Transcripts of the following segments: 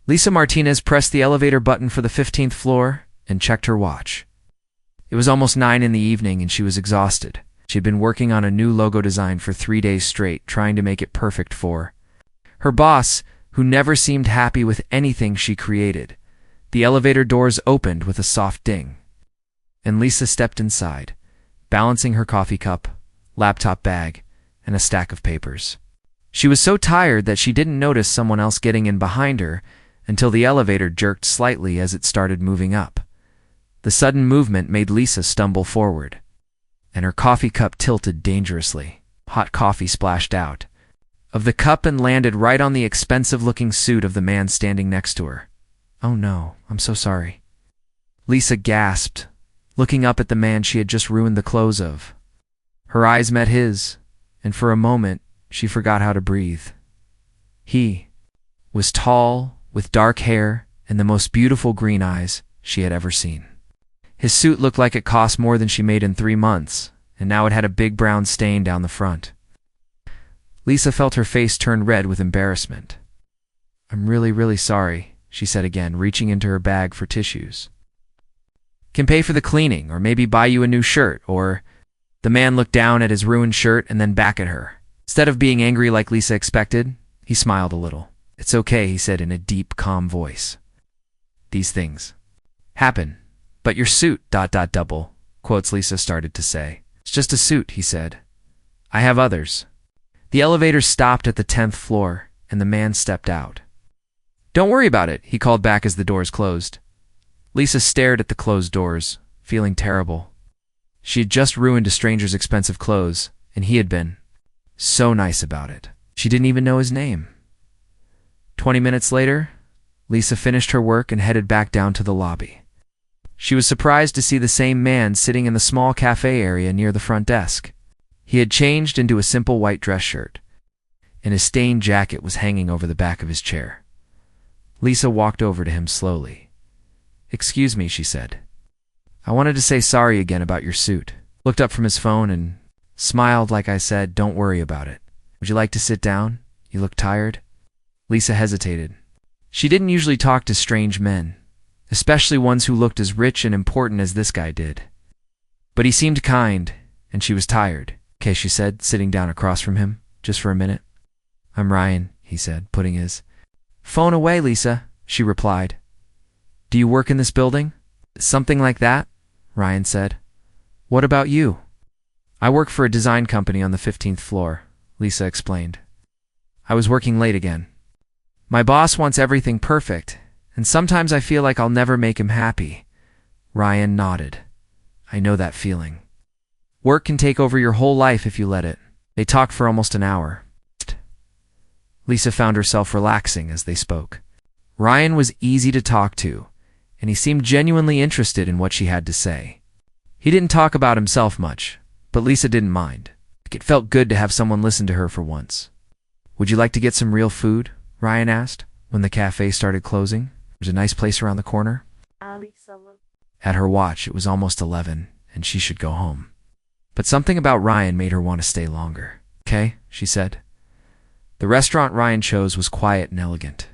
Lisa Martinez pressed the elevator button for the 15th floor and checked her watch. It was almost 9 in the evening and she was exhausted. She had been working on a new logo design for 3 days straight, trying to make it perfect for her boss, who never seemed happy with anything she created. The elevator doors opened with a soft ding, and Lisa stepped inside, balancing her coffee cup, laptop bag, and a stack of papers. She was so tired that she didn't notice someone else getting in behind her until the elevator jerked slightly as it started moving up. The sudden movement made Lisa stumble forward, and her coffee cup tilted dangerously. Hot coffee splashed out of the cup and landed right on the expensive-looking suit of the man standing next to her. "Oh no, I'm so sorry." Lisa gasped, looking up at the man she had just ruined the clothes of. Her eyes met his, and for a moment, she forgot how to breathe. He was tall, with dark hair and the most beautiful green eyes she had ever seen. His suit looked like it cost more than she made in 3 months, and now it had a big brown stain down the front. Lisa felt her face turn red with embarrassment. "I'm really, really sorry," she said again, reaching into her bag for tissues. "Can pay for the cleaning, or maybe buy you a new shirt, or—" The man looked down at his ruined shirt and then back at her. Instead of being angry like Lisa expected, he smiled a little. "It's okay," he said in a deep, calm voice. "These things happen. But your suit, .. quotes Lisa started to say. "It's just a suit," he said. "I have others." The elevator stopped at the 10th floor, and the man stepped out. "Don't worry about it," he called back as the doors closed. Lisa stared at the closed doors, feeling terrible. She had just ruined a stranger's expensive clothes, and he had been so nice about it. She didn't even know his name. 20 minutes later, Lisa finished her work and headed back down to the lobby. She was surprised to see the same man sitting in the small cafe area near the front desk. He had changed into a simple white dress shirt, and his stained jacket was hanging over the back of his chair. Lisa walked over to him slowly. "Excuse me," she said. "I wanted to say sorry again about your suit." Looked up from his phone and smiled like I said, "Don't worry about it. Would you like to sit down? You look tired." Lisa hesitated. She didn't usually talk to strange men, especially ones who looked as rich and important as this guy did. But he seemed kind, and she was tired. "Okay," she said, sitting down across from him, "just for a minute." "I'm Ryan," he said, putting his phone away. "Lisa," she replied. "Do you work in this building?" "Something like that," Ryan said. "What about you?" "I work for a design company on the 15th floor," Lisa explained. "I was working late again. My boss wants everything perfect, and sometimes I feel like I'll never make him happy." Ryan nodded. "I know that feeling. Work can take over your whole life if you let it." They talked for almost an hour. Lisa found herself relaxing as they spoke. Ryan was easy to talk to, and he seemed genuinely interested in what she had to say. He didn't talk about himself much, but Lisa didn't mind. It felt good to have someone listen to her for once. "Would you like to get some real food?" Ryan asked, when the cafe started closing. "There's a nice place around the corner." At her watch, it was almost 11, and she should go home. But something about Ryan made her want to stay longer. "Okay," she said. The restaurant Ryan chose was quiet and elegant.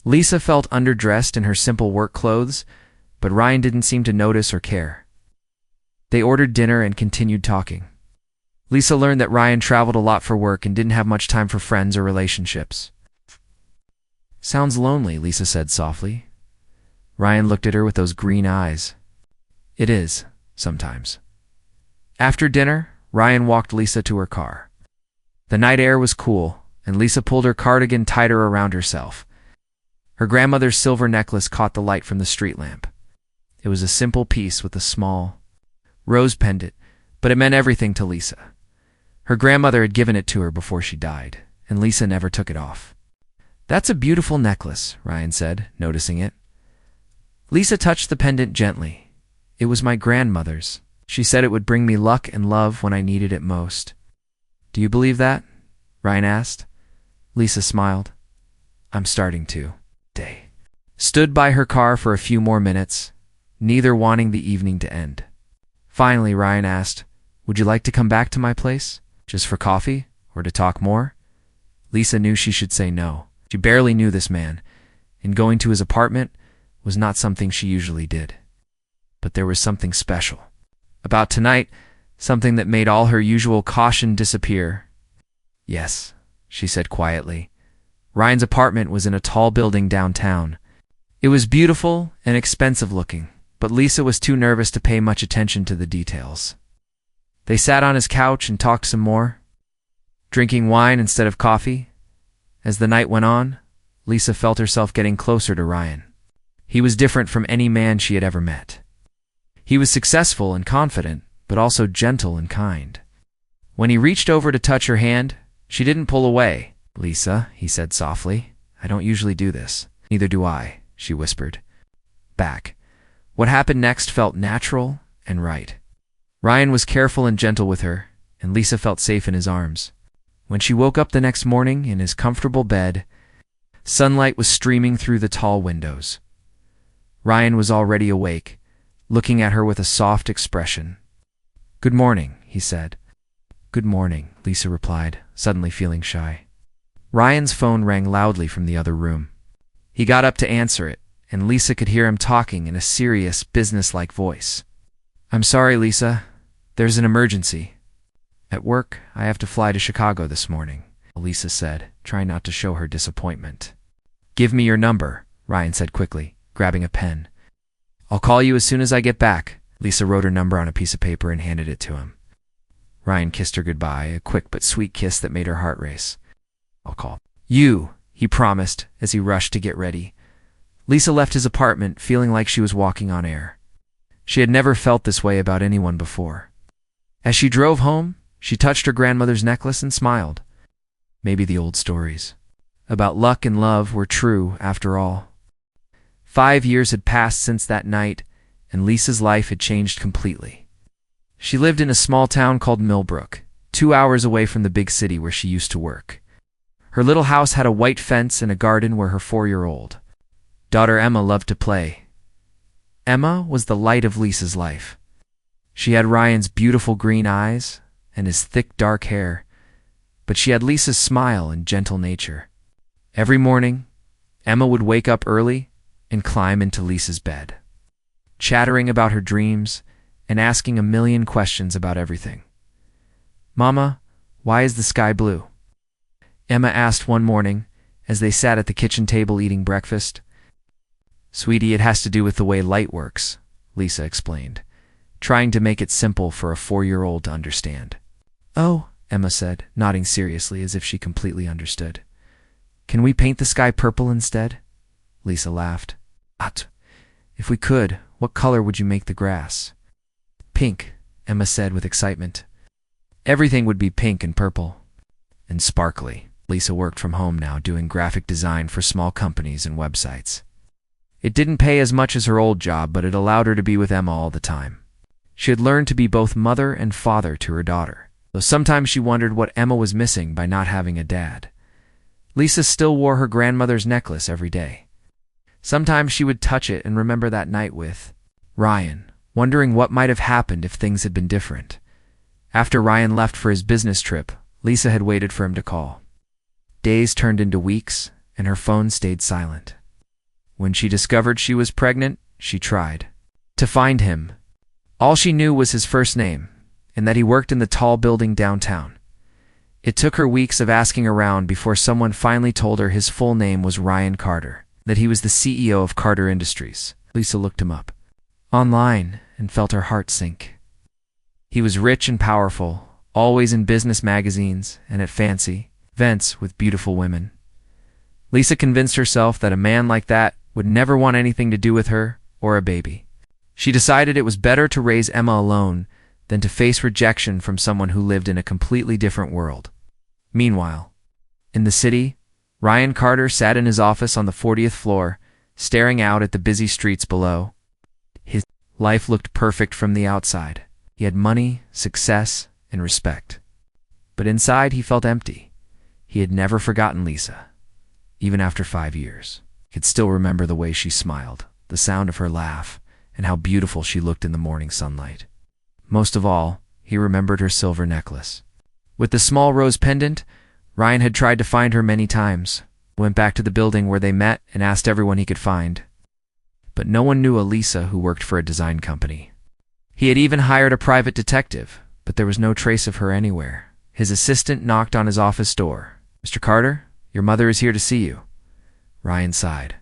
Lisa felt underdressed in her simple work clothes, but Ryan didn't seem to notice or care. They ordered dinner and continued talking. Lisa learned that Ryan traveled a lot for work and didn't have much time for friends or relationships. "Sounds lonely," Lisa said softly. Ryan looked at her with those green eyes. "It is, sometimes." After dinner, Ryan walked Lisa to her car. The night air was cool, and Lisa pulled her cardigan tighter around herself. Her grandmother's silver necklace caught the light from the street lamp. It was a simple piece with a small rose pendant, but it meant everything to Lisa. Her grandmother had given it to her before she died, and Lisa never took it off. "That's a beautiful necklace," Ryan said, noticing it. Lisa touched the pendant gently. "It was my grandmother's. She said it would bring me luck and love when I needed it most." "Do you believe that?" Ryan asked. Lisa smiled. "I'm starting to." They stood by her car for a few more minutes, neither wanting the evening to end. Finally, Ryan asked, "Would you like to come back to my place? Just for coffee? Or to talk more?" Lisa knew she should say no. She barely knew this man, and going to his apartment was not something she usually did. But there was something special about tonight, something that made all her usual caution disappear. "Yes," she said quietly. Ryan's apartment was in a tall building downtown. It was beautiful and expensive looking, but Lisa was too nervous to pay much attention to the details. They sat on his couch and talked some more, drinking wine instead of coffee. As the night went on, Lisa felt herself getting closer to Ryan. He was different from any man she had ever met. He was successful and confident, but also gentle and kind. When he reached over to touch her hand, she didn't pull away. "Lisa," he said softly, "I don't usually do this." "Neither do I," she whispered back. What happened next felt natural and right. Ryan was careful and gentle with her, and Lisa felt safe in his arms. When she woke up the next morning in his comfortable bed, sunlight was streaming through the tall windows. Ryan was already awake, looking at her with a soft expression. "Good morning," he said. "Good morning," Lisa replied, suddenly feeling shy. Ryan's phone rang loudly from the other room. He got up to answer it, and Lisa could hear him talking in a serious, businesslike voice. "I'm sorry, Lisa. There's an emergency. At work, I have to fly to Chicago this morning," Lisa said, trying not to show her disappointment. "Give me your number," Ryan said quickly, grabbing a pen. "I'll call you as soon as I get back." Lisa wrote her number on a piece of paper and handed it to him. Ryan kissed her goodbye, a quick but sweet kiss that made her heart race. "I'll call you," he promised as he rushed to get ready. Lisa left his apartment feeling like she was walking on air. She had never felt this way about anyone before. As she drove home, she touched her grandmother's necklace and smiled. Maybe the old stories about luck and love were true after all. 5 years had passed since that night, and Lisa's life had changed completely. She lived in a small town called Millbrook, 2 hours away from the big city where she used to work. Her little house had a white fence and a garden where her 4-year-old daughter Emma loved to play. Emma was the light of Lisa's life. She had Ryan's beautiful green eyes and his thick dark hair, but she had Lisa's smile and gentle nature. Every morning, Emma would wake up early and climb into Lisa's bed, chattering about her dreams and asking a million questions about everything. "Mama, why is the sky blue?" Emma asked one morning as they sat at the kitchen table eating breakfast. "Sweetie, it has to do with the way light works," Lisa explained, trying to make it simple for a 4-year-old to understand. "Oh," Emma said, nodding seriously as if she completely understood. "Can we paint the sky purple instead?" Lisa laughed. "If we could, what color would you make the grass?" "Pink," Emma said with excitement. Everything would be pink and purple and sparkly. Lisa worked from home now, doing graphic design for small companies and websites. It didn't pay as much as her old job, but it allowed her to be with Emma all the time. She had learned to be both mother and father to her daughter, though sometimes she wondered what Emma was missing by not having a dad. Lisa still wore her grandmother's necklace every day. Sometimes she would touch it and remember that night with Ryan, wondering what might have happened if things had been different. After Ryan left for his business trip, Lisa had waited for him to call. Days turned into weeks, and her phone stayed silent. When she discovered she was pregnant, she tried to find him. All she knew was his first name, and that he worked in the tall building downtown. It took her weeks of asking around before someone finally told her his full name was Ryan Carter, that he was the CEO of Carter Industries. Lisa looked him up online and felt her heart sink. He was rich and powerful, always in business magazines and at fancy events with beautiful women. Lisa convinced herself that a man like that would never want anything to do with her or a baby. She decided it was better to raise Emma alone than to face rejection from someone who lived in a completely different world. Meanwhile, in the city, Ryan Carter sat in his office on the 40th floor, staring out at the busy streets below. His life looked perfect from the outside. He had money, success, and respect. But inside he felt empty. He had never forgotten Lisa, even after 5 years. He could still remember the way she smiled, the sound of her laugh, and how beautiful she looked in the morning sunlight. Most of all, he remembered her silver necklace. With the small rose pendant, Ryan had tried to find her many times, Went back to the building where they met and asked everyone he could find. But no one knew a Lisa who worked for a design company. He had even hired a private detective, but there was no trace of her anywhere. His assistant knocked on his office door. "Mr. Carter, your mother is here to see you." Ryan sighed.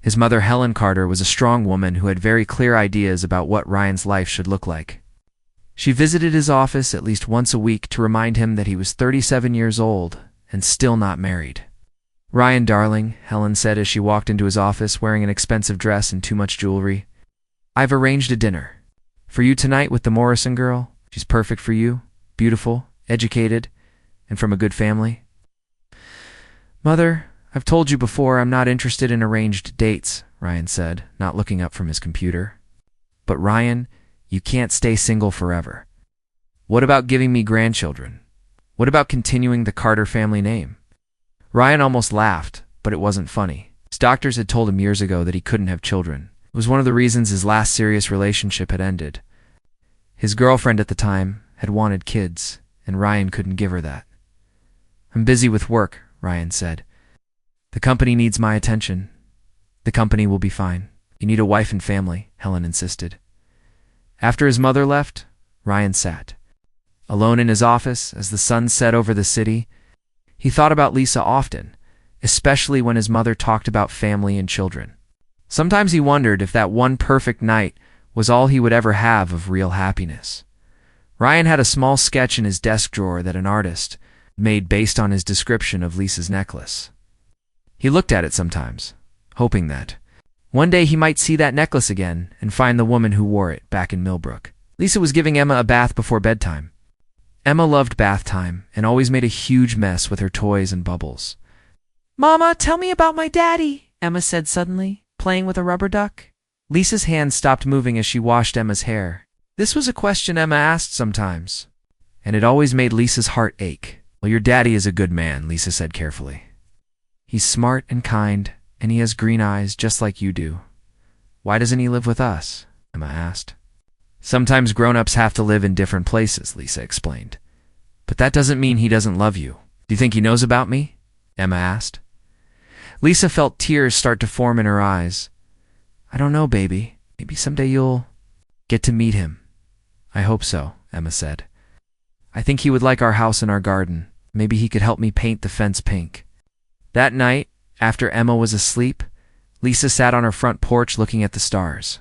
His mother, Helen Carter, was a strong woman who had very clear ideas about what Ryan's life should look like. She visited his office at least once a week to remind him that he was 37 years old and still not married. "Ryan, darling," Helen said as she walked into his office wearing an expensive dress and too much jewelry, "I've arranged a dinner for you tonight with the Morrison girl. She's perfect for you, beautiful, educated, and from a good family." "Mother, I've told you before I'm not interested in arranged dates," Ryan said, not looking up from his computer. "But Ryan, you can't stay single forever. What about giving me grandchildren? What about continuing the Carter family name?" Ryan almost laughed, but it wasn't funny. His doctors had told him years ago that he couldn't have children. It was one of the reasons his last serious relationship had ended. His girlfriend at the time had wanted kids, and Ryan couldn't give her that. "I'm busy with work," Ryan said. "The company needs my attention." "The company will be fine. You need a wife and family," Helen insisted. After his mother left, Ryan sat alone in his office as the sun set over the city. He thought about Lisa often, especially when his mother talked about family and children. Sometimes he wondered if that one perfect night was all he would ever have of real happiness. Ryan had a small sketch in his desk drawer that an artist made based on his description of Lisa's necklace. He looked at it sometimes, hoping that one day he might see that necklace again and find the woman who wore it back in Millbrook. Lisa was giving Emma a bath before bedtime. Emma loved bath time and always made a huge mess with her toys and bubbles. "Mama, tell me about my daddy," Emma said suddenly, playing with a rubber duck. Lisa's hand stopped moving as she washed Emma's hair. This was a question Emma asked sometimes, and it always made Lisa's heart ache. "Well, your daddy is a good man," Lisa said carefully. "He's smart and kind, and he has green eyes just like you do." "Why doesn't he live with us?" Emma asked. "Sometimes grown-ups have to live in different places," Lisa explained. "But that doesn't mean he doesn't love you." "Do you think he knows about me?" Emma asked. Lisa felt tears start to form in her eyes. "I don't know, baby. Maybe someday you'll get to meet him." "I hope so," Emma said. "I think he would like our house and our garden. Maybe he could help me paint the fence pink." That night, after Emma was asleep, Lisa sat on her front porch looking at the stars.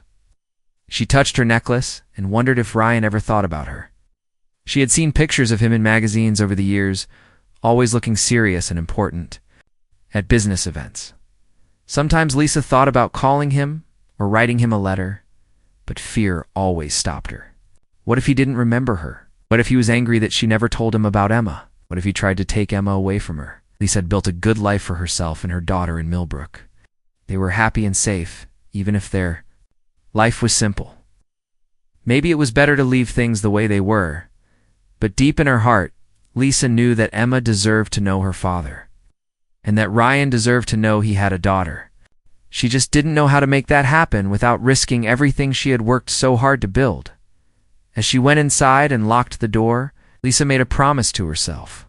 She touched her necklace and wondered if Ryan ever thought about her. She had seen pictures of him in magazines over the years, always looking serious and important, at business events. Sometimes Lisa thought about calling him or writing him a letter, but fear always stopped her. What if he didn't remember her? What if he was angry that she never told him about Emma? What if he tried to take Emma away from her? Lisa had built a good life for herself and her daughter in Millbrook. They were happy and safe, even if their life was simple. Maybe it was better to leave things the way they were, but deep in her heart, Lisa knew that Emma deserved to know her father, and that Ryan deserved to know he had a daughter. She just didn't know how to make that happen without risking everything she had worked so hard to build. As she went inside and locked the door, Lisa made a promise to herself.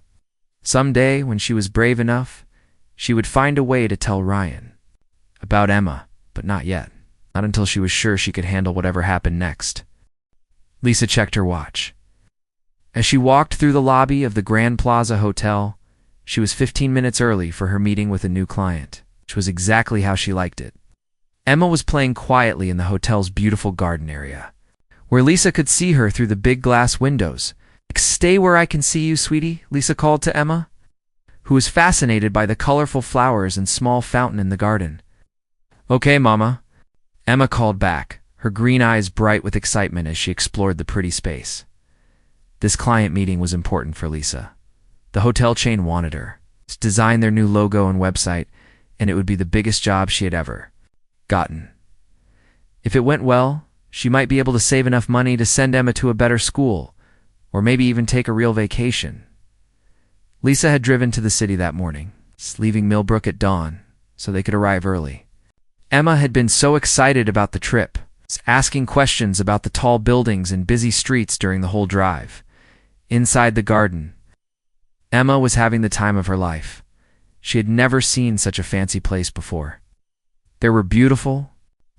Someday, when she was brave enough, she would find a way to tell Ryan about Emma, but not yet. Not until she was sure she could handle whatever happened next. Lisa checked her watch. As she walked through the lobby of the Grand Plaza Hotel, she was 15 minutes early for her meeting with a new client, which was exactly how she liked it. Emma was playing quietly in the hotel's beautiful garden area, where Lisa could see her through the big glass windows. "Stay where I can see you, sweetie," Lisa called to Emma, who was fascinated by the colorful flowers and small fountain in the garden. "Okay, Mama," Emma called back, her green eyes bright with excitement as she explored the pretty space. This client meeting was important for Lisa. The hotel chain wanted her to design their new logo and website, and it would be the biggest job she had ever gotten. If it went well, she might be able to save enough money to send Emma to a better school, or maybe even take a real vacation. Lisa had driven to the city that morning, leaving Millbrook at dawn so they could arrive early. Emma had been so excited about the trip, asking questions about the tall buildings and busy streets during the whole drive. Inside the garden, Emma was having the time of her life. She had never seen such a fancy place before. There were beautiful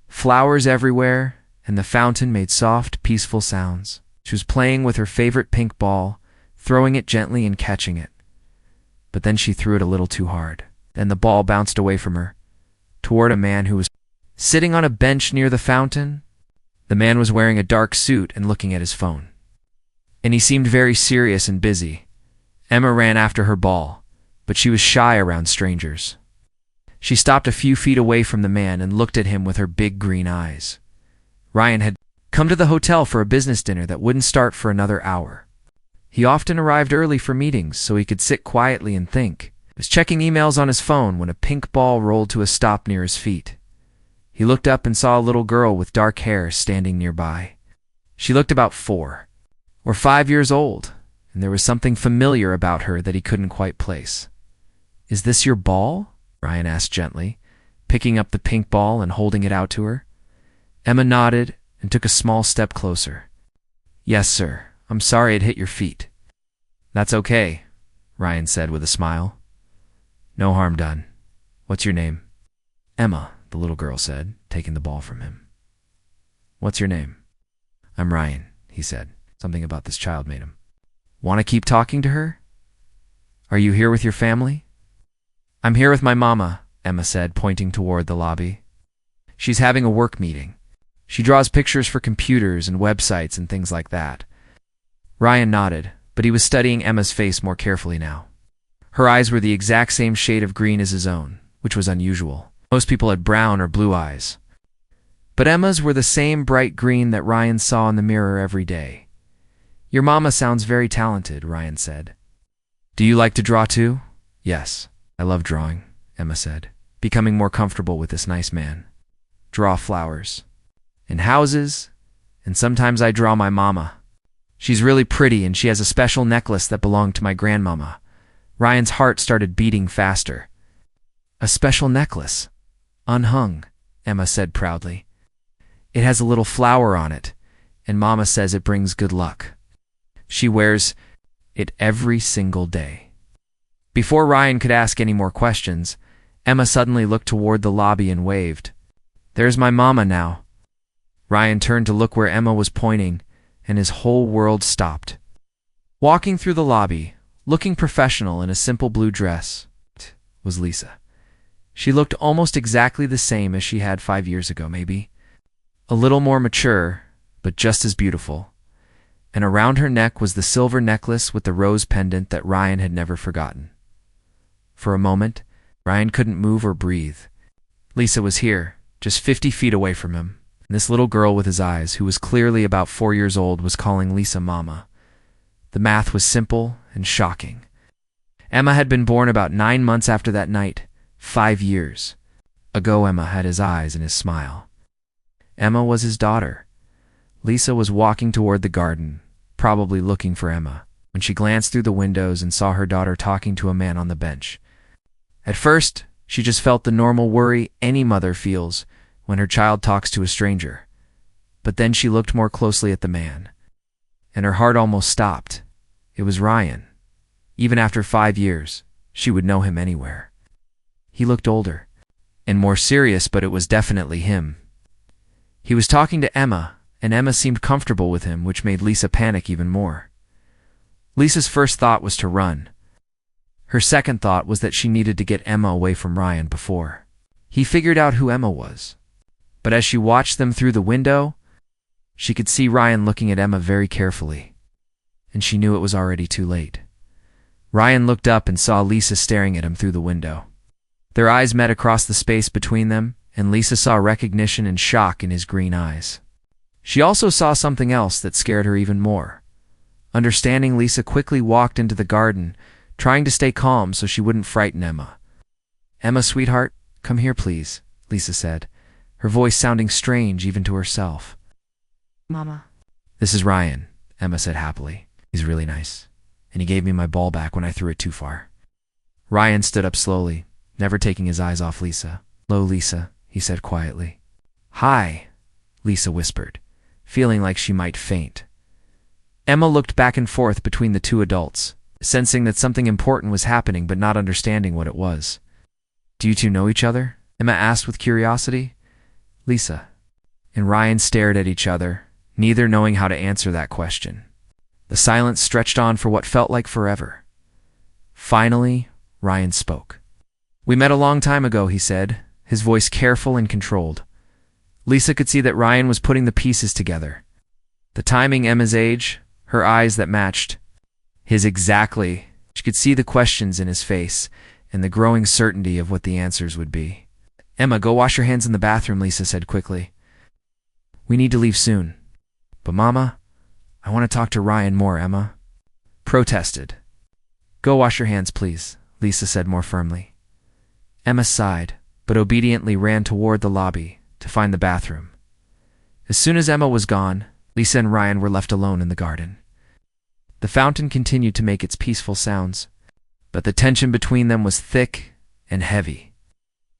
flowers everywhere, and the fountain made soft, peaceful sounds. She was playing with her favorite pink ball, throwing it gently and catching it. But then she threw it a little too hard, and the ball bounced away from her, toward a man who was sitting on a bench near the fountain. The man was wearing a dark suit and looking at his phone, and he seemed very serious and busy. Emma ran after her ball, but she was shy around strangers. She stopped a few feet away from the man and looked at him with her big green eyes. Ryan had come to the hotel for a business dinner that wouldn't start for another hour. He often arrived early for meetings so he could sit quietly and think. He was checking emails on his phone when a pink ball rolled to a stop near his feet. He looked up and saw a little girl with dark hair standing nearby. She looked about 4 or 5 years old, and there was something familiar about her that he couldn't quite place. "Is this your ball?" Ryan asked gently, picking up the pink ball and holding it out to her. Emma nodded and took a small step closer. "Yes, sir. I'm sorry it hit your feet." "That's okay," Ryan said with a smile. "No harm done. What's your name?" "Emma," the little girl said, taking the ball from him. "What's your name?" "I'm Ryan," he said. Something about this child made him want to keep talking to her. "Are you here with your family?" "I'm here with my mama," Emma said, pointing toward the lobby. "She's having a work meeting. She draws pictures for computers and websites and things like that." Ryan nodded, but he was studying Emma's face more carefully now. Her eyes were the exact same shade of green as his own, which was unusual. Most people had brown or blue eyes. But Emma's were the same bright green that Ryan saw in the mirror every day. "Your mama sounds very talented," Ryan said. "Do you like to draw too?" "Yes, I love drawing," Emma said, becoming more comfortable with this nice man. "Draw flowers and houses, and sometimes I draw my mama. She's really pretty, and she has a special necklace that belonged to my grandmama." Ryan's heart started beating faster. "A special necklace? Unhung," Emma said proudly. "It has a little flower on it, and Mama says it brings good luck. She wears it every single day." Before Ryan could ask any more questions, Emma suddenly looked toward the lobby and waved. "There's my mama now." Ryan turned to look where Emma was pointing, and his whole world stopped. Walking through the lobby, looking professional in a simple blue dress, was Lisa. She looked almost exactly the same as she had 5 years ago, maybe. A little more mature, but just as beautiful. And around her neck was the silver necklace with the rose pendant that Ryan had never forgotten. For a moment, Ryan couldn't move or breathe. Lisa was here, just 50 feet away from him. And this little girl with his eyes, who was clearly about 4 years old, was calling Lisa Mama. The math was simple and shocking. Emma had been born about 9 months after that night, 5 years ago. Emma had his eyes and his smile. Emma was his daughter. Lisa was walking toward the garden, probably looking for Emma, when she glanced through the windows and saw her daughter talking to a man on the bench. At first, she just felt the normal worry any mother feels when her child talks to a stranger. But then she looked more closely at the man, and her heart almost stopped. It was Ryan. Even after 5 years, she would know him anywhere. He looked older and more serious, but it was definitely him. He was talking to Emma, and Emma seemed comfortable with him, which made Lisa panic even more. Lisa's first thought was to run. Her second thought was that she needed to get Emma away from Ryan before he figured out who Emma was. But as she watched them through the window, she could see Ryan looking at Emma very carefully, and she knew it was already too late. Ryan looked up and saw Lisa staring at him through the window. Their eyes met across the space between them, and Lisa saw recognition and shock in his green eyes. She also saw something else that scared her even more. Understanding, Lisa quickly walked into the garden, trying to stay calm so she wouldn't frighten Emma. "Emma, sweetheart, come here, please," Lisa said, her voice sounding strange even to herself. "Mama." "This is Ryan," Emma said happily. "He's really nice, and he gave me my ball back when I threw it too far." Ryan stood up slowly, never taking his eyes off Lisa. "Hello, Lisa," he said quietly. "Hi," Lisa whispered, feeling like she might faint. Emma looked back and forth between the two adults, sensing that something important was happening but not understanding what it was. "Do you two know each other?" Emma asked with curiosity. "Lisa." And Ryan stared at each other, neither knowing how to answer that question. The silence stretched on for what felt like forever. Finally, Ryan spoke. "We met a long time ago," he said, his voice careful and controlled. Lisa could see that Ryan was putting the pieces together. The timing, Emma's age, her eyes that matched his exactly. She could see the questions in his face and the growing certainty of what the answers would be. "Emma, go wash your hands in the bathroom," Lisa said quickly. "We need to leave soon." "But Mama, I want to talk to Ryan more," Emma protested. "Go wash your hands, please," Lisa said more firmly. Emma sighed, but obediently ran toward the lobby to find the bathroom. As soon as Emma was gone, Lisa and Ryan were left alone in the garden. The fountain continued to make its peaceful sounds, but the tension between them was thick and heavy.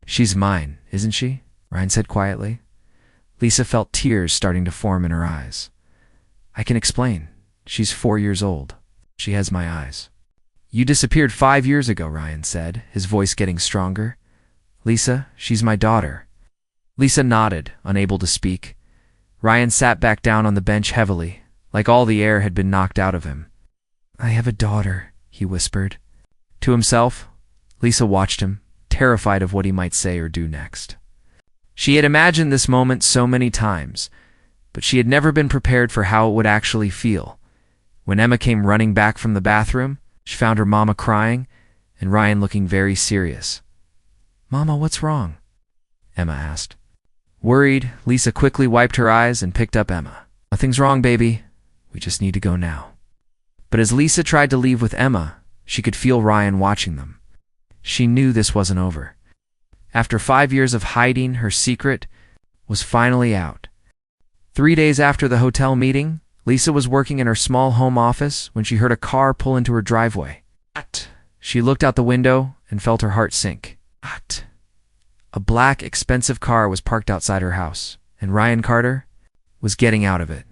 "She's mine, isn't she?" Ryan said quietly. Lisa felt tears starting to form in her eyes. "I can explain. She's 4 years old. She has my eyes." "You disappeared 5 years ago," Ryan said, his voice getting stronger. "Lisa, she's my daughter." Lisa nodded, unable to speak. Ryan sat back down on the bench heavily, like all the air had been knocked out of him. "I have a daughter," he whispered. To himself, Lisa watched him, terrified of what he might say or do next. She had imagined this moment so many times, but she had never been prepared for how it would actually feel. When Emma came running back from the bathroom, she found her mama crying and Ryan looking very serious. "Mama, what's wrong?" Emma asked. Worried, Lisa quickly wiped her eyes and picked up Emma. "Nothing's wrong, baby. We just need to go now." But as Lisa tried to leave with Emma, she could feel Ryan watching them. She knew this wasn't over. After 5 years of hiding, her secret was finally out. 3 days after the hotel meeting, Lisa was working in her small home office when she heard a car pull into her driveway. She looked out the window and felt her heart sink. A black, expensive car was parked outside her house, and Ryan Carter was getting out of it.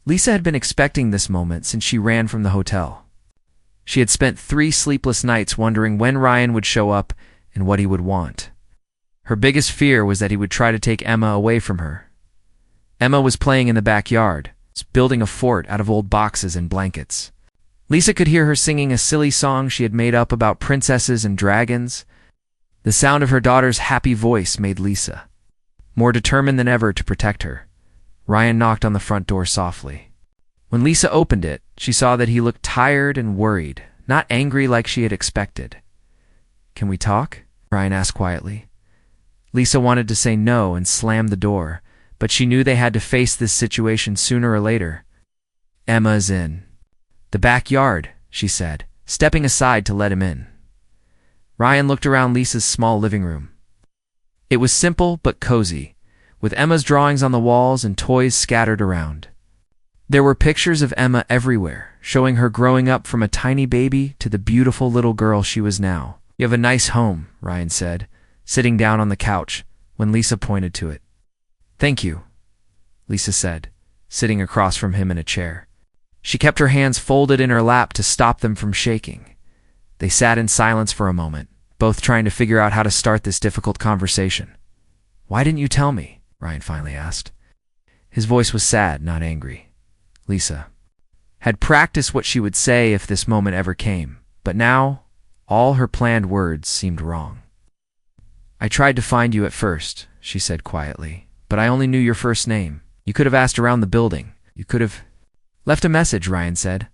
Lisa had been expecting this moment since she ran from the hotel. She had spent 3 sleepless nights wondering when Ryan would show up and what he would want. Her biggest fear was that he would try to take Emma away from her. Emma was playing in the backyard, building a fort out of old boxes and blankets. Lisa could hear her singing a silly song she had made up about princesses and dragons. The sound of her daughter's happy voice made Lisa more determined than ever to protect her. Ryan knocked on the front door softly. When Lisa opened it, she saw that he looked tired and worried, not angry like she had expected. "Can we talk?" Ryan asked quietly. Lisa wanted to say no and slam the door, but she knew they had to face this situation sooner or later. "Emma's in the backyard," she said, stepping aside to let him in. Ryan looked around Lisa's small living room. It was simple but cozy, with Emma's drawings on the walls and toys scattered around. There were pictures of Emma everywhere, showing her growing up from a tiny baby to the beautiful little girl she was now. "You have a nice home," Ryan said, sitting down on the couch when Lisa pointed to it. "Thank you," Lisa said, sitting across from him in a chair. She kept her hands folded in her lap to stop them from shaking. They sat in silence for a moment, both trying to figure out how to start this difficult conversation. "Why didn't you tell me?" Ryan finally asked. His voice was sad, not angry. Lisa had practiced what she would say if this moment ever came, but now all her planned words seemed wrong. "I tried to find you at first," she said quietly, "but I only knew your first name. You could have asked around the building. You could have left a message," Ryan said.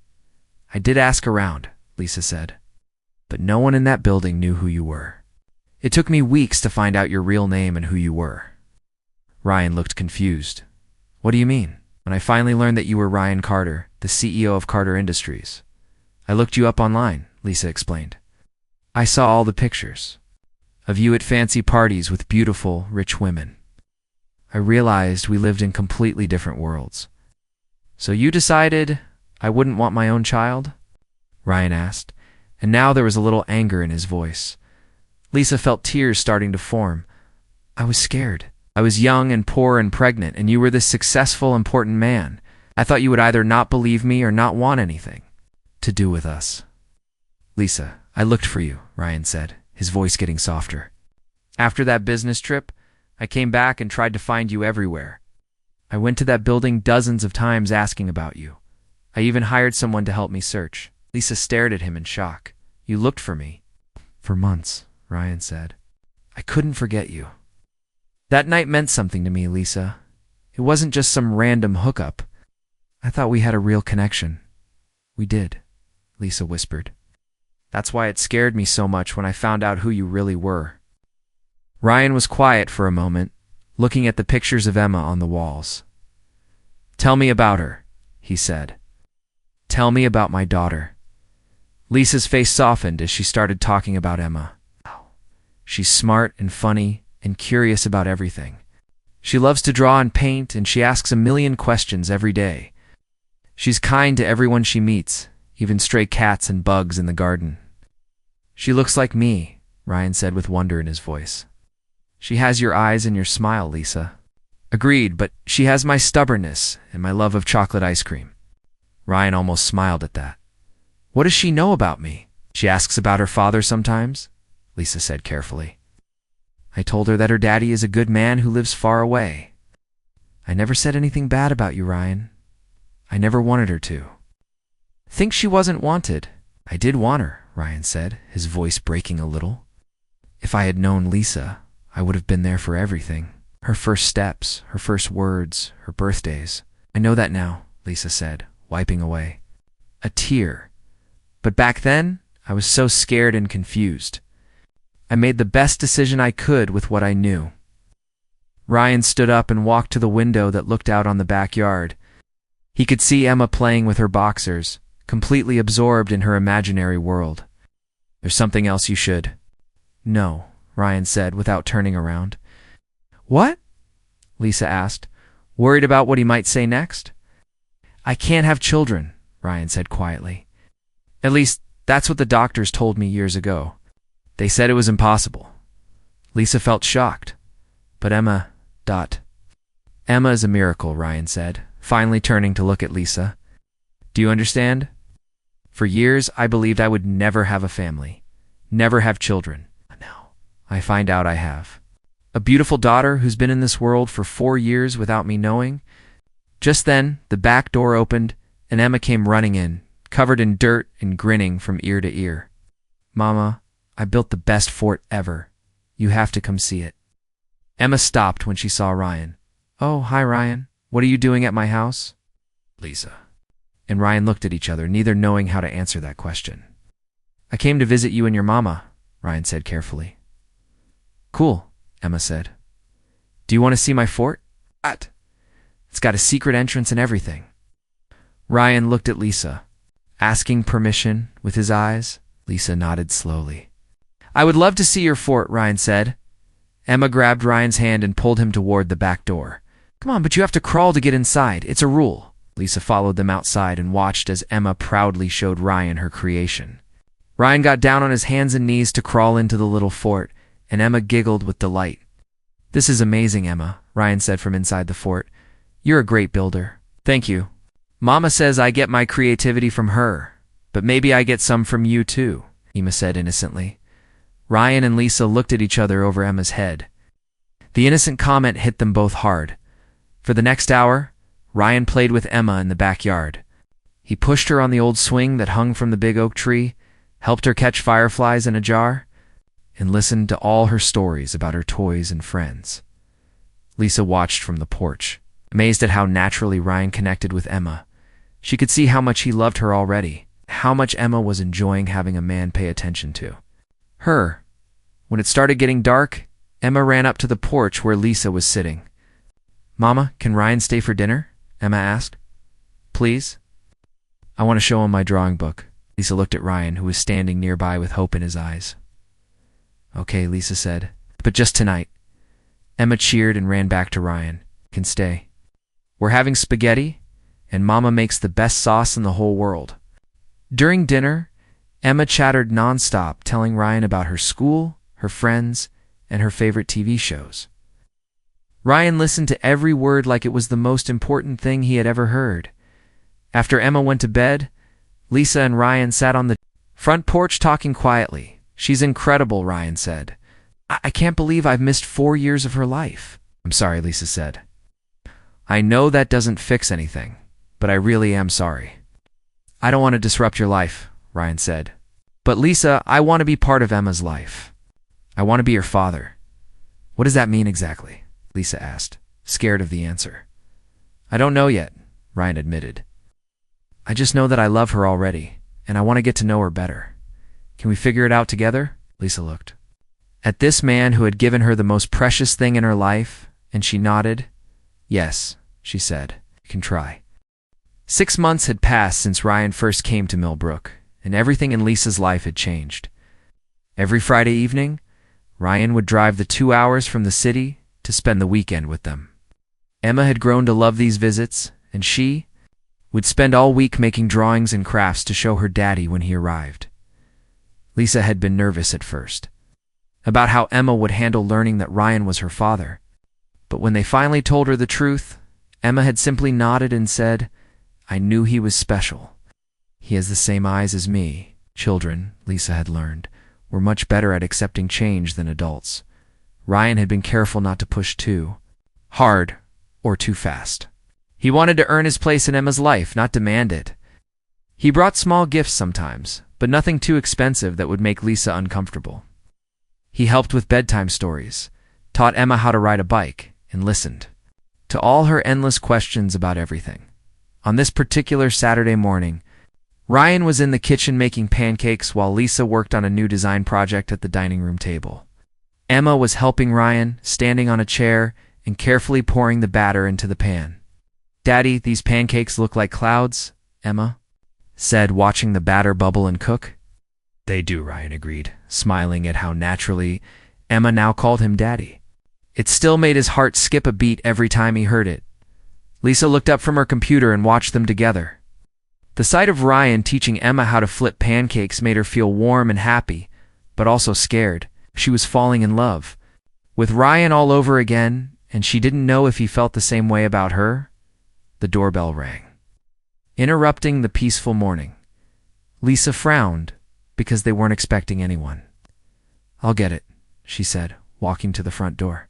"I did ask around," Lisa said, "but no one in that building knew who you were. It took me weeks to find out your real name and who you were." Ryan looked confused. "What do you mean?" "When I finally learned that you were Ryan Carter, the CEO of Carter Industries. I looked you up online," Lisa explained. "I saw all the pictures of you at fancy parties with beautiful, rich women. I realized we lived in completely different worlds." "So you decided I wouldn't want my own child?" Ryan asked, and now there was a little anger in his voice. Lisa felt tears starting to form. "I was scared. I was young and poor and pregnant, and you were this successful, important man. I thought you would either not believe me or not want anything to do with us. Lisa, I looked for you, Ryan said, his voice getting softer. After that business trip, I came back and tried to find you everywhere. I went to that building dozens of times asking about you. I even hired someone to help me search. Lisa stared at him in shock. You looked for me. For months, Ryan said. I couldn't forget you. That night meant something to me, Lisa. It wasn't just some random hookup. I thought we had a real connection. We did, Lisa whispered. That's why it scared me so much when I found out who you really were. Ryan was quiet for a moment, looking at the pictures of Emma on the walls. Tell me about her, he said. Tell me about my daughter. Lisa's face softened as she started talking about Emma. She's smart and funny and curious about everything. She loves to draw and paint, and she asks a million questions every day. She's kind to everyone she meets, even stray cats and bugs in the garden. She looks like me, Ryan said with wonder in his voice. She has your eyes and your smile, Lisa. Agreed, but she has my stubbornness and my love of chocolate ice cream. Ryan almost smiled at that. What does she know about me? She asks about her father sometimes, Lisa said carefully. I told her that her daddy is a good man who lives far away. I never said anything bad about you, Ryan. I never wanted her to. Think she wasn't wanted. I did want her, Ryan said, his voice breaking a little. If I had known Lisa, I would have been there for everything. Her first steps, her first words, her birthdays. I know that now, Lisa said, wiping away a tear. But back then, I was so scared and confused. I made the best decision I could with what I knew. Ryan stood up and walked to the window that looked out on the backyard. He could see Emma playing with her boxers, completely absorbed in her imaginary world. There's something else you should. No, Ryan said without turning around. What? Lisa asked, worried about what he might say next. I can't have children, Ryan said quietly. At least, that's what the doctors told me years ago. They said it was impossible. Lisa felt shocked. But Emma is a miracle, Ryan said, finally turning to look at Lisa. Do you understand? For years, I believed I would never have a family, never have children. Now, I find out I have. A beautiful daughter who's been in this world for 4 years without me knowing. Just then, the back door opened, and Emma came running in, covered in dirt and grinning from ear to ear. Mama, I built the best fort ever. You have to come see it. Emma stopped when she saw Ryan. Oh, hi, Ryan. What are you doing at my house? Lisa and Ryan looked at each other, neither knowing how to answer that question. I came to visit you and your mama, Ryan said carefully. Cool, Emma said. Do you want to see my fort? What? It's got a secret entrance and everything. Ryan looked at Lisa, asking permission with his eyes. Lisa nodded slowly. I would love to see your fort, Ryan said. Emma grabbed Ryan's hand and pulled him toward the back door. Come on, but you have to crawl to get inside. It's a rule. Lisa followed them outside and watched as Emma proudly showed Ryan her creation. Ryan got down on his hands and knees to crawl into the little fort, and Emma giggled with delight. This is amazing, Emma, Ryan said from inside the fort. You're a great builder. Thank you. Mama says I get my creativity from her, but maybe I get some from you too, Emma said innocently. Ryan and Lisa looked at each other over Emma's head. The innocent comment hit them both hard. For the next hour, Ryan played with Emma in the backyard. He pushed her on the old swing that hung from the big oak tree, helped her catch fireflies in a jar, and listened to all her stories about her toys and friends. Lisa watched from the porch, amazed at how naturally Ryan connected with Emma. She could see how much he loved her already, how much Emma was enjoying having a man pay attention to her. When it started getting dark, Emma ran up to the porch where Lisa was sitting. Mama, can Ryan stay for dinner? Emma asked. Please? I want to show him my drawing book. Lisa looked at Ryan, who was standing nearby with hope in his eyes. Okay, Lisa said, but just tonight. Emma cheered and ran back to Ryan. Can stay. We're having spaghetti, and Mama makes the best sauce in the whole world. During dinner, Emma chattered nonstop, telling Ryan about her school, her friends, and her favorite TV shows. Ryan listened to every word like it was the most important thing he had ever heard. After Emma went to bed, Lisa and Ryan sat on the front porch talking quietly. "She's incredible," Ryan said. I can't believe I've missed 4 years of her life." "I'm sorry," Lisa said. "I know that doesn't fix anything, but I really am sorry." "I don't want to disrupt your life," Ryan said. "But Lisa, I want to be part of Emma's life. I want to be her father." "What does that mean exactly?" Lisa asked, scared of the answer. "I don't know yet," Ryan admitted. "I just know that I love her already, and I want to get to know her better. Can we figure it out together?" Lisa looked at this man who had given her the most precious thing in her life, and she nodded. "Yes," she said. "You can try." 6 months had passed since Ryan first came to Millbrook, and everything in Lisa's life had changed. Every Friday evening, Ryan would drive the 2 hours from the city to spend the weekend with them. Emma had grown to love these visits, and she would spend all week making drawings and crafts to show her daddy when he arrived. Lisa had been nervous at first about how Emma would handle learning that Ryan was her father. But when they finally told her the truth, Emma had simply nodded and said, "I knew he was special. He has the same eyes as me." Children, Lisa had learned, were much better at accepting change than adults. Ryan had been careful not to push too hard or too fast. He wanted to earn his place in Emma's life, not demand it. He brought small gifts sometimes, but nothing too expensive that would make Lisa uncomfortable. He helped with bedtime stories, taught Emma how to ride a bike, and listened to all her endless questions about everything. On this particular Saturday morning, Ryan was in the kitchen making pancakes while Lisa worked on a new design project at the dining room table. Emma was helping Ryan, standing on a chair and carefully pouring the batter into the pan. "Daddy, these pancakes look like clouds," Emma said, watching the batter bubble and cook. "They do," Ryan agreed, smiling at how naturally Emma now called him Daddy. It still made his heart skip a beat every time he heard it. Lisa looked up from her computer and watched them together. The sight of Ryan teaching Emma how to flip pancakes made her feel warm and happy, but also scared. She was falling in love with Ryan all over again, and she didn't know if he felt the same way about her. The doorbell rang, interrupting the peaceful morning. Lisa frowned because they weren't expecting anyone. "I'll get it," she said, walking to the front door.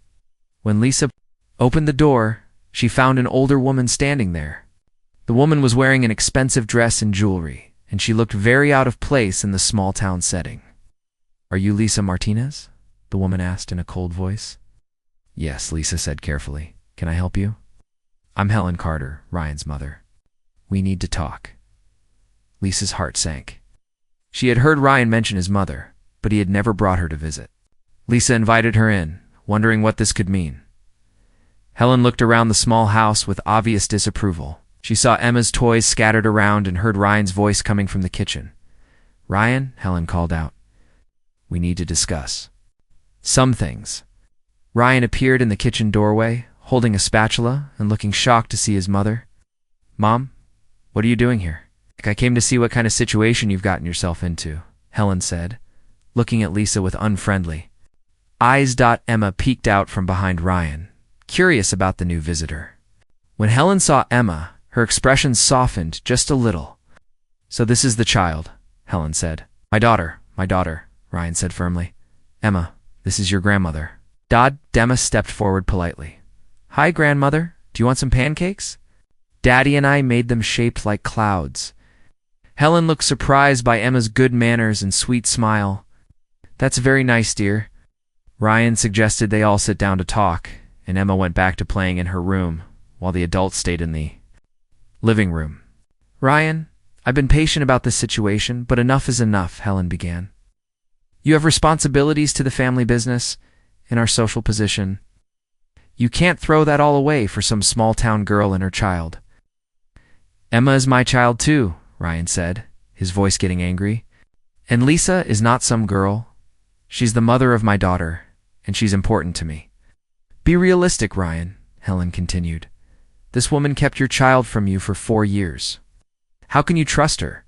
When Lisa opened the door, she found an older woman standing there. The woman was wearing an expensive dress and jewelry, and she looked very out of place in the small-town setting. "Are you Lisa Martinez?" the woman asked in a cold voice. "Yes," Lisa said carefully. "Can I help you?" "I'm Helen Carter, Ryan's mother. We need to talk." Lisa's heart sank. She had heard Ryan mention his mother, but he had never brought her to visit. Lisa invited her in, wondering what this could mean. Helen looked around the small house with obvious disapproval. She saw Emma's toys scattered around and heard Ryan's voice coming from the kitchen. "Ryan," Helen called out. "We need to discuss some things." Ryan appeared in the kitchen doorway, holding a spatula and looking shocked to see his mother. "Mom, what are you doing here?" "I came to see what kind of situation you've gotten yourself into," Helen said, looking at Lisa with unfriendly eyes. Emma peeked out from behind Ryan, curious about the new visitor. When Helen saw Emma, her expression softened just a little. "So this is the child," Helen said. My daughter, Ryan said firmly. "Emma, this is your grandmother." Emma stepped forward politely. "Hi, grandmother. Do you want some pancakes?" "Daddy and I made them shaped like clouds." Helen looked surprised by Emma's good manners and sweet smile. "That's very nice, dear." Ryan suggested they all sit down to talk, and Emma went back to playing in her room, while the adults stayed in the living room. "Ryan, I've been patient about this situation, but enough is enough," Helen began. "You have responsibilities to the family business and our social position. You can't throw that all away for some small-town girl and her child." "Emma is my child too," Ryan said, his voice getting angry. "And Lisa is not some girl. She's the mother of my daughter, and she's important to me." "Be realistic, Ryan," Helen continued. "This woman kept your child from you for 4 years. How can you trust her?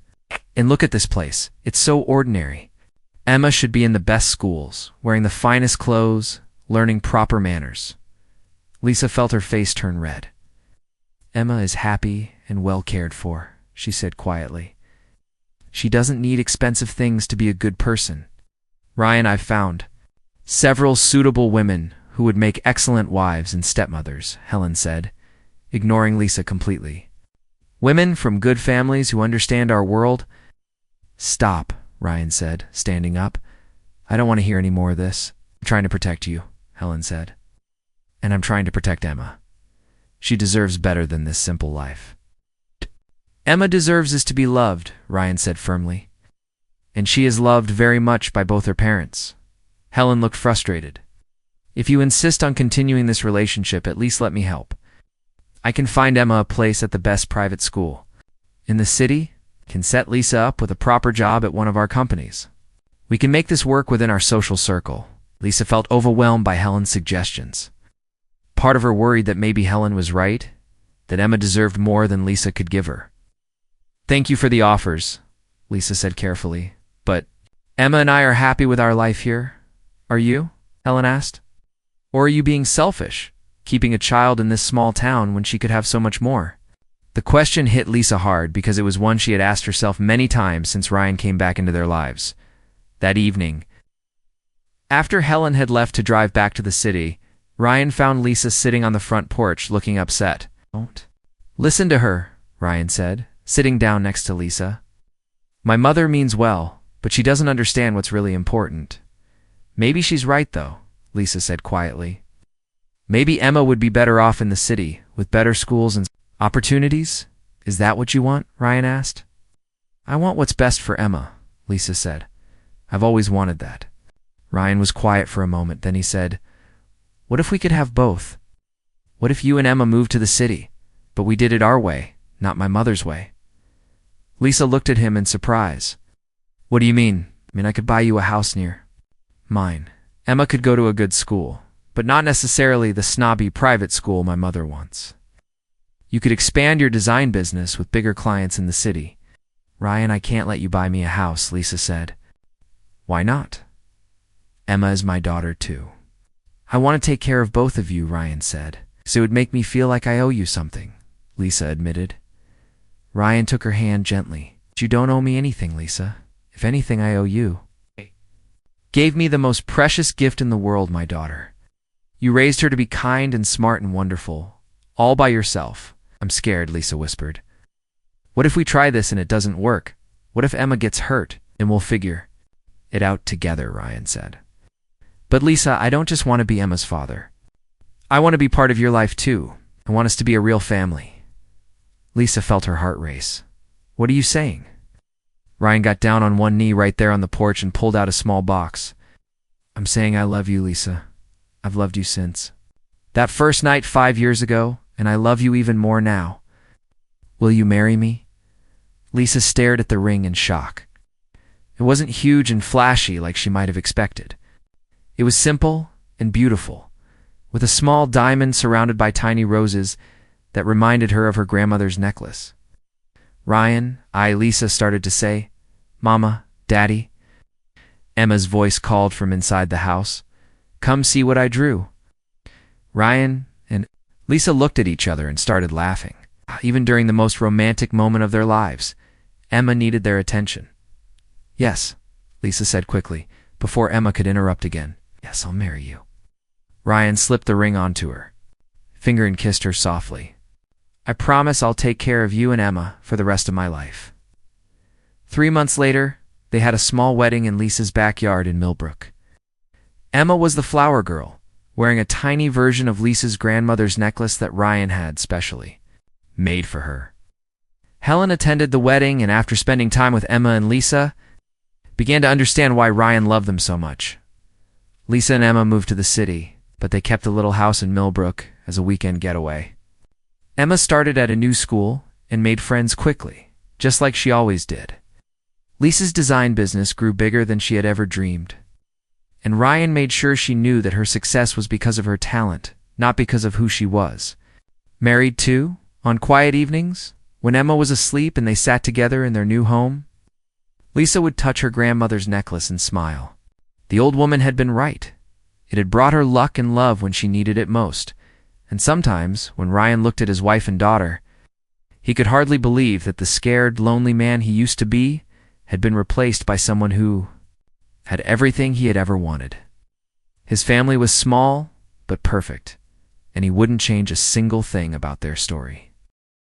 And look at this place. It's so ordinary. Emma should be in the best schools, wearing the finest clothes, learning proper manners." Lisa felt her face turn red. "Emma is happy and well cared for," she said quietly. She doesn't need expensive things to be a good person. Ryan, I've found several suitable women who would make excellent wives and stepmothers, Helen said, ignoring Lisa completely. Women from good families who understand our world. Stop, Ryan said, standing up. I don't want to hear any more of this. I'm trying to protect you, Helen said. And I'm trying to protect Emma. She deserves better than this simple life. Emma deserves is to be loved, Ryan said firmly. And she is loved very much by both her parents. Helen looked frustrated. If you insist on continuing this relationship, at least let me help. I can find Emma a place at the best private school in the city, can set Lisa up with a proper job at one of our companies. We can make this work within our social circle. Lisa felt overwhelmed by Helen's suggestions. Part of her worried that maybe Helen was right, that Emma deserved more than Lisa could give her. Thank you for the offers, Lisa said carefully, but Emma and I are happy with our life here. Are you? Helen asked. Or are you being selfish, keeping a child in this small town when she could have so much more? The question hit Lisa hard because it was one she had asked herself many times since Ryan came back into their lives. That evening, after Helen had left to drive back to the city, Ryan found Lisa sitting on the front porch looking upset. Don't listen to her, Ryan said, sitting down next to Lisa. My mother means well, but she doesn't understand what's really important. Maybe she's right, though, Lisa said quietly. Maybe Emma would be better off in the city, with better schools and opportunities? Is that what you want? Ryan asked. I want what's best for Emma, Lisa said. I've always wanted that. Ryan was quiet for a moment, then he said, What if we could have both? What if you and Emma moved to the city, but we did it our way, not my mother's way? Lisa looked at him in surprise. What do you mean? I could buy you a house near mine. Emma could go to a good school, but not necessarily the snobby private school my mother wants. You could expand your design business with bigger clients in the city. Ryan, I can't let you buy me a house, Lisa said. Why not? Emma is my daughter too. I want to take care of both of you, Ryan said. So it would make me feel like I owe you something, Lisa admitted. Ryan took her hand gently. You don't owe me anything, Lisa. If anything, I owe you. Gave me the most precious gift in the world, my daughter. You raised her to be kind and smart and wonderful, all by yourself. I'm scared, Lisa whispered. What if we try this and it doesn't work? What if Emma gets hurt? And we'll figure it out together, Ryan said. But Lisa, I don't just want to be Emma's father. I want to be part of your life too. I want us to be a real family. Lisa felt her heart race. What are you saying? Ryan got down on one knee right there on the porch and pulled out a small box. I'm saying I love you, Lisa. I've loved you since that first night 5 years ago, and I love you even more now. Will you marry me? Lisa stared at the ring in shock. It wasn't huge and flashy like she might have expected. It was simple and beautiful, with a small diamond surrounded by tiny roses that reminded her of her grandmother's necklace. Ryan, Lisa started to say, Mama, Daddy. Emma's voice called from inside the house. Come see what I drew. Ryan and Lisa looked at each other and started laughing. Even during the most romantic moment of their lives, Emma needed their attention. Yes, Lisa said quickly, before Emma could interrupt again. Yes, I'll marry you. Ryan slipped the ring onto her, fingered and kissed her softly. I promise I'll take care of you and Emma for the rest of my life. 3 months later, they had a small wedding in Lisa's backyard in Millbrook. Emma was the flower girl, wearing a tiny version of Lisa's grandmother's necklace that Ryan had specially made for her. Helen attended the wedding, and after spending time with Emma and Lisa, began to understand why Ryan loved them so much. Lisa and Emma moved to the city, but they kept the little house in Millbrook as a weekend getaway. Emma started at a new school and made friends quickly, just like she always did. Lisa's design business grew bigger than she had ever dreamed. And Ryan made sure she knew that her success was because of her talent, not because of who she was. Married too, on quiet evenings, when Emma was asleep and they sat together in their new home, Lisa would touch her grandmother's necklace and smile. The old woman had been right. It had brought her luck and love when she needed it most. And sometimes, when Ryan looked at his wife and daughter, he could hardly believe that the scared, lonely man he used to be had been replaced by someone who had everything he had ever wanted. His family was small, but perfect, and he wouldn't change a single thing about their story.